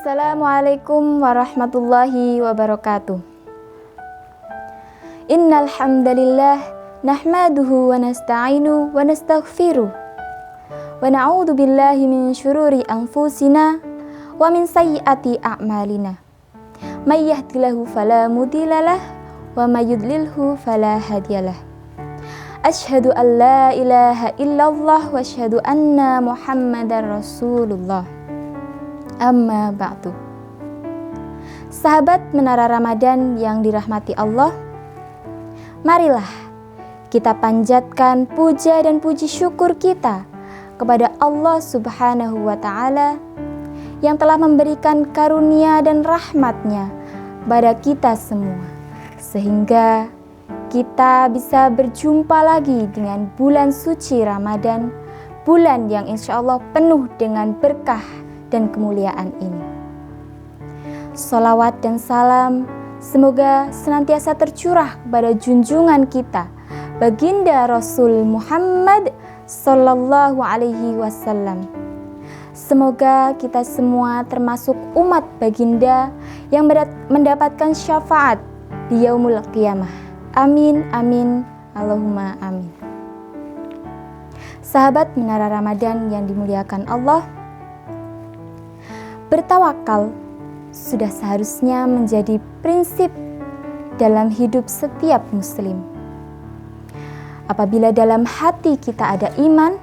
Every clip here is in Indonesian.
Assalamualaikum warahmatullahi wabarakatuh. Innal hamdalillah nahmaduhu wa nasta'inu wa nastaghfiruh wa na'udzu billahi min syururi anfusina wa min sayyiati a'malina. May yahdihillahu fala mudhillalah wa may yudlilhu fala hadiyalah. Asyhadu an la ilaha illallah wa asyhadu anna Muhammadar Rasulullah. Amma ba'du. Sahabat Menara Ramadan yang dirahmati Allah, marilah kita panjatkan puja dan puji syukur kita kepada Allah Subhanahu wa Ta'ala yang telah memberikan karunia dan rahmat-Nya pada kita semua, sehingga kita bisa berjumpa lagi dengan bulan suci Ramadan, bulan yang insya Allah penuh dengan berkah dan kemuliaan ini. Sholawat dan salam semoga senantiasa tercurah kepada junjungan kita, Baginda Rasul Muhammad Sallallahu Alaihi Wasallam. Semoga kita semua termasuk umat Baginda yang mendapatkan syafaat di yaumul qiyamah. Amin, amin, Allahumma amin. Sahabat Menara Ramadan yang dimuliakan Allah, bertawakal sudah seharusnya menjadi prinsip dalam hidup setiap muslim. Apabila dalam hati kita ada iman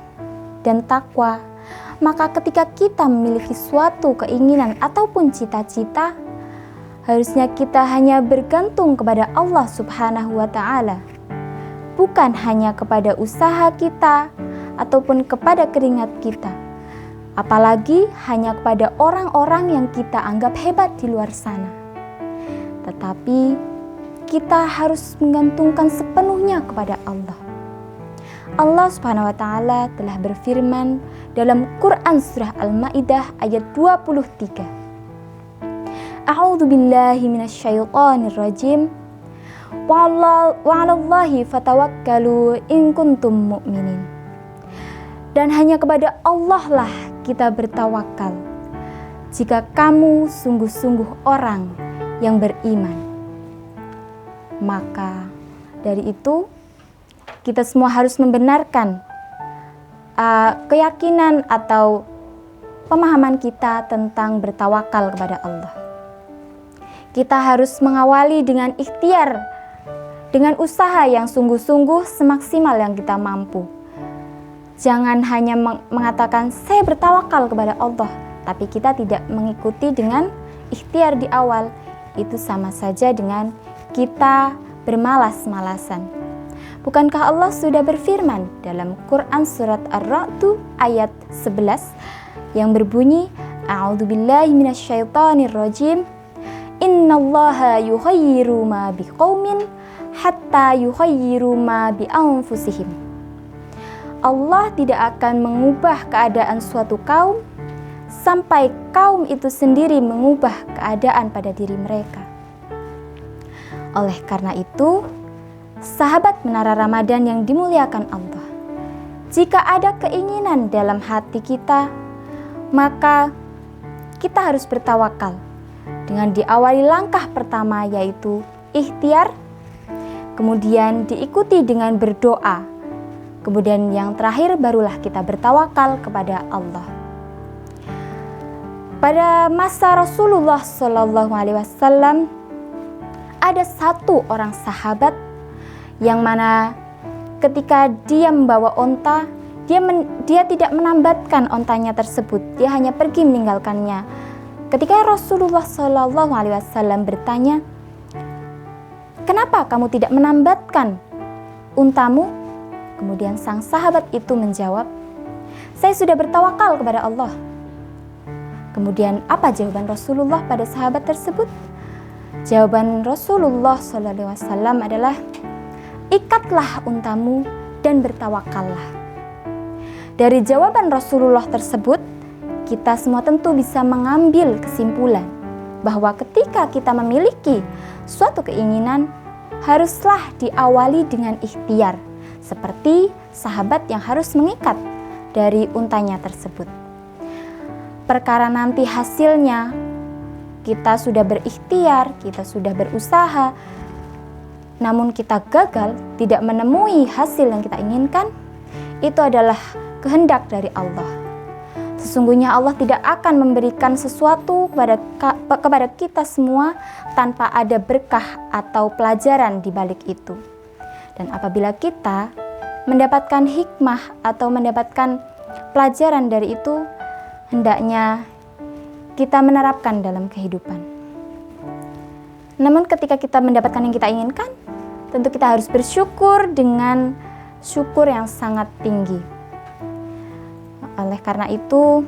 dan takwa, maka ketika kita memiliki suatu keinginan ataupun cita-cita, harusnya kita hanya bergantung kepada Allah Subhanahu wa Ta'ala, bukan hanya kepada usaha kita ataupun kepada keringat kita, apalagi hanya kepada orang-orang yang kita anggap hebat di luar sana. Tetapi kita harus menggantungkan sepenuhnya kepada Allah. Allah Subhanahu wa Ta'ala telah berfirman dalam Quran surah Al-Maidah ayat 23. A'udzu billahi minasyaitonir rajim. Wa 'alallahi fatawakkalu in kuntum mu'minin. Dan hanya kepada Allah lah kita bertawakal jika kamu sungguh-sungguh orang yang beriman. Maka dari itu kita semua harus membenarkan keyakinan atau pemahaman kita tentang bertawakal kepada Allah. Kita harus mengawali dengan ikhtiar, dengan usaha yang sungguh-sungguh semaksimal yang kita mampu. Jangan hanya mengatakan saya bertawakal kepada Allah, tapi kita tidak mengikuti dengan ikhtiar di awal. Itu sama saja dengan kita bermalas-malasan. Bukankah Allah sudah berfirman dalam Quran surat Ar-Ra'd ayat 11 yang berbunyi, A'udzubillahi minasyaitonirrajim. Innallaha yughayyiru ma biqaumin hatta yughayyiru ma bi anfusihim. Allah tidak akan mengubah keadaan suatu kaum sampai kaum itu sendiri mengubah keadaan pada diri mereka. Oleh karena itu, sahabat Menara Ramadan yang dimuliakan Allah, jika ada keinginan dalam hati kita, maka kita harus bertawakal dengan diawali langkah pertama yaitu ikhtiar, kemudian diikuti dengan berdoa, kemudian yang terakhir barulah kita bertawakal kepada Allah. Pada masa Rasulullah Shallallahu Alaihi Wasallam ada satu orang sahabat yang mana ketika dia membawa onta, dia tidak menambatkan ontanya tersebut, dia hanya pergi meninggalkannya. Ketika Rasulullah Shallallahu Alaihi Wasallam bertanya, kenapa kamu tidak menambatkan untamu? Kemudian sang sahabat itu menjawab, saya sudah bertawakal kepada Allah. Kemudian apa jawaban Rasulullah pada sahabat tersebut? Jawaban Rasulullah SAW adalah, ikatlah untamu dan bertawakallah. Dari jawaban Rasulullah tersebut, kita semua tentu bisa mengambil kesimpulan bahwa ketika kita memiliki suatu keinginan, haruslah diawali dengan ikhtiar, seperti sahabat yang harus mengikat dari untanya tersebut. Perkara nanti hasilnya kita sudah berikhtiar, kita sudah berusaha, namun kita gagal, tidak menemui hasil yang kita inginkan, itu adalah kehendak dari Allah. Sesungguhnya Allah tidak akan memberikan sesuatu kepada kita semua tanpa ada berkah atau pelajaran di balik itu. Dan apabila kita mendapatkan hikmah atau mendapatkan pelajaran dari itu, hendaknya kita menerapkan dalam kehidupan. Namun ketika kita mendapatkan yang kita inginkan, tentu kita harus bersyukur dengan syukur yang sangat tinggi. Oleh karena itu,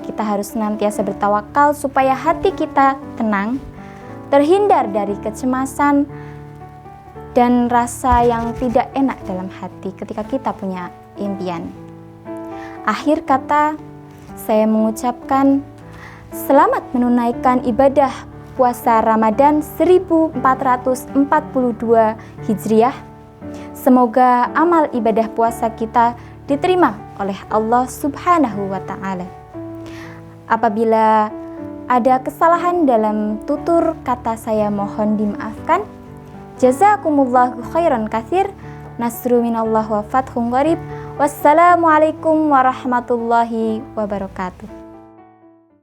kita harus senantiasa bertawakal supaya hati kita tenang, terhindar dari kecemasan dan rasa yang tidak enak dalam hati ketika kita punya impian. Akhir kata, saya mengucapkan selamat menunaikan ibadah puasa Ramadan 1442 Hijriah. Semoga amal ibadah puasa kita diterima oleh Allah Subhanahu wa Ta'ala. Apabila ada kesalahan dalam tutur kata, saya mohon dimaafkan. Jazakumullahu khairan katsir. Nasru minallah wa fathun qarib. Wassalamualaikum warahmatullahi wabarakatuh.